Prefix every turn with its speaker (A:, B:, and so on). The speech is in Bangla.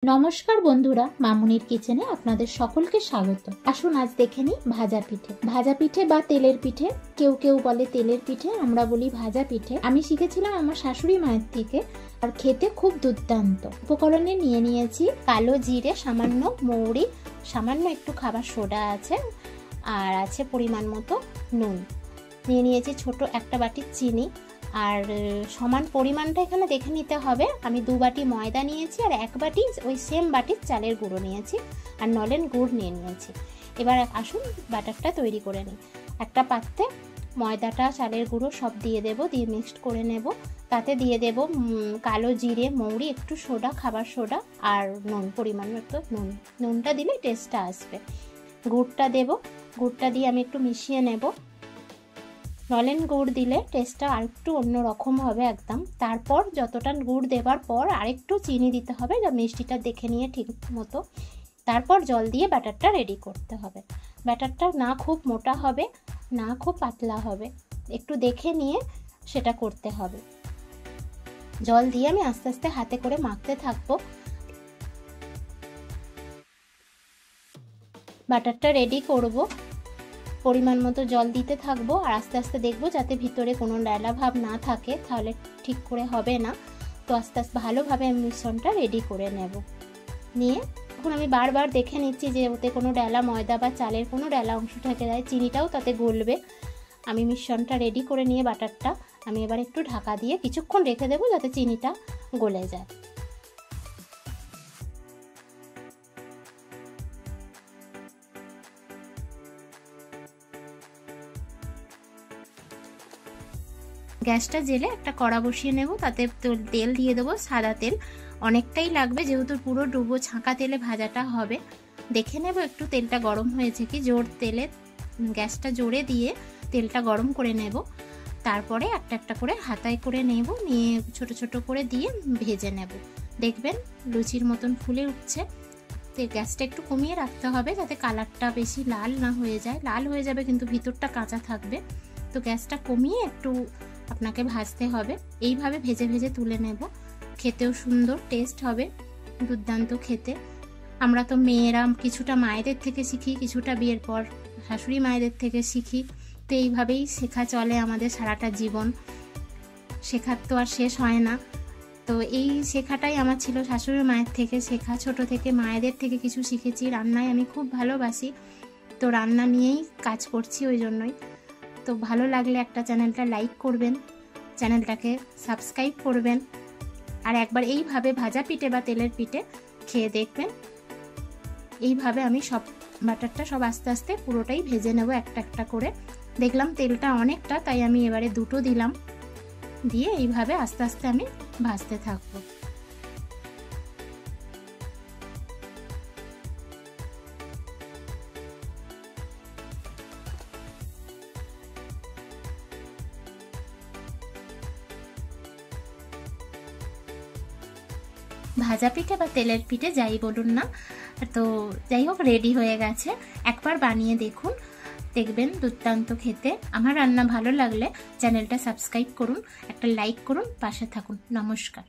A: নমস্কার বন্ধুরা, মামুনির কিচেনে আপনাদের সকলকে স্বাগত। আসুন আজ দেখে নিই ভাজা পিঠে। ভাজা পিঠে বা তেলের পিঠে, কেউ কেউ বলে তেলের পিঠে, আমরা বলি ভাজা পিঠে। আমি শিখেছিলাম আমার শাশুড়ি মায়ের থেকে, আর খেতে খুব দুর্দান্ত। উপকরণে নিয়ে নিয়েছি কালো জিরে, সামান্য মৌরি, সামান্য একটু খাবার সোডা আছে, আর আছে পরিমাণ মতো নুন। নিয়ে নিয়েছি ছোট একটা বাটির চিনি, আর সমান পরিমাণটা এখানে দেখে নিতে হবে। আমি 2 বাটি ময়দা নিয়েছি, আর 1 বাটি ওই সেম বাটির চালের গুঁড়ো নিয়েছি, আর নলেন গুড় নিয়ে নিয়েছি। এবার আসুন ব্যাটারটা তৈরি করে নিই। একটা পাত্রে ময়দাটা, চালের গুঁড়ো সব দিয়ে দেব, দিয়ে মিক্সড করে নেব। তাতে দিয়ে দেব কালো জিরে, মৌরি, একটু সোডা, খাবার সোডা, আর নুন, পরিমাণ মতো নুন। নুনটা দিলে টেস্টটা আসবে। গুড়টা দেব, গুড়টা দিয়ে আমি একটু মিশিয়ে নেব। নলেন গুড় দিলে টেস্টটা আরেকটু অন্যরকম হবে একদম। তারপর যতটা গুড় দেবার পর আরেকটু চিনি দিতে হবে, যা মিষ্টিটা দেখে নিয়ে ঠিক মতো। তারপর জল দিয়ে ব্যাটারটা রেডি করতে হবে। ব্যাটারটা না খুব মোটা হবে, না খুব পাতলা হবে, একটু দেখে নিয়ে সেটা করতে হবে। জল দিয়ে আমি আস্তে আস্তে হাতে করে মাখতে থাকবো। ব্যাটারটা রেডি করব, পরিমাণ মতো জল দিতে থাকবো, আর আস্তে আস্তে দেখবো যাতে ভিতরে কোনো ডেলা ভাব না থাকে, তাহলে ঠিক করে হবে না। তো আস্তে আস্তে ভালোভাবে আমি মিশ্রণটা রেডি করে নেব। নিয়ে এখন আমি বারবার দেখে নিচ্ছি যে ওতে কোনো ডেলা, ময়দা বা চালের কোনো ডেলা অংশ থেকে যায়, চিনিটাও তাতে গলবে। আমি মিশ্রণটা রেডি করে নিয়ে বাটারটা আমি এবার একটু ঢাকা দিয়ে কিছুক্ষণ রেখে দেবো, যাতে চিনিটা গলে যায়। গ্যাসটা জেলে একটা কড়া বসিয়ে নেব, তাতে তেল দিয়ে দেবো, সাদা তেল অনেকটাই লাগবে, যেহেতু পুরো ডুবো ছাঁকা তেলে ভাজাটা হবে। দেখে নেব একটু তেলটা গরম হয়েছে কি। জোর তেলে গ্যাসটা জোরে দিয়ে তেলটা গরম করে নেব। তারপরে একটা একটা করে হাতায় করে নেব, নিয়ে ছোট ছোট করে দিয়ে ভেজে নেব। দেখবেন লুচির মতন ফুলে উঠছে। তো গ্যাসটা একটু কমিয়ে রাখতে হবে, যাতে কালারটা বেশি লাল না হয়ে যায়। লাল হয়ে যাবে কিন্তু ভিতরটা কাঁচা থাকবে। তো গ্যাসটা কমিয়ে একটু আপনাকে ভাজতে হবে। এইভাবে ভেজে ভেজে তুলে নেব। খেতেও সুন্দর টেস্ট হবে, দুর্দান্ত খেতে। আমরা তো মেয়েরা কিছুটা মায়েদের থেকে শিখি, কিছুটা বিয়ের পর শাশুড়ি মায়েদের থেকে শিখি। তো এইভাবেই শেখা চলে আমাদের সারাটা জীবন। শেখার তো আর শেষ হয় না। তো এই শেখাটাই আমার ছিল শাশুড়ি মায়ের থেকে শেখা। ছোট থেকে মায়েদের থেকে কিছু শিখেছি। রান্নায় আমি খুব ভালোবাসি, তো রান্না নিয়েই কাজ করছি ওই জন্যই। তো ভালো লাগলে একটা চ্যানেলটা লাইক করবেন, চ্যানেলটাকে সাবস্ক্রাইব করবেন, আর একবার এইভাবে ভাজা পিঠে বা তেলের পিঠে খেয়ে দেখবেন। এইভাবে আমি সব ব্যাটারটা সব আস্তে আস্তে পুরোটাই ভেজে নেব একটা একটা করে। দেখলাম তেলটা অনেকটা, তাই আমি এবারে 2টো দিলাম, দিয়ে এইভাবে আস্তে আস্তে আমি ভাজতে থাকবো। ভাজা পিঠে বা তেলের পিঠে যাই বলুন না, তো যাই হোক রেডি হয়ে গেছে। একবার বানিয়ে দেখুন, দেখবেন দুর্দান্ত খেতে। আমার রান্না ভালো লাগলে চ্যানেলটা সাবস্ক্রাইব করুন, একটা লাইক করুন, পাশে থাকুন। নমস্কার।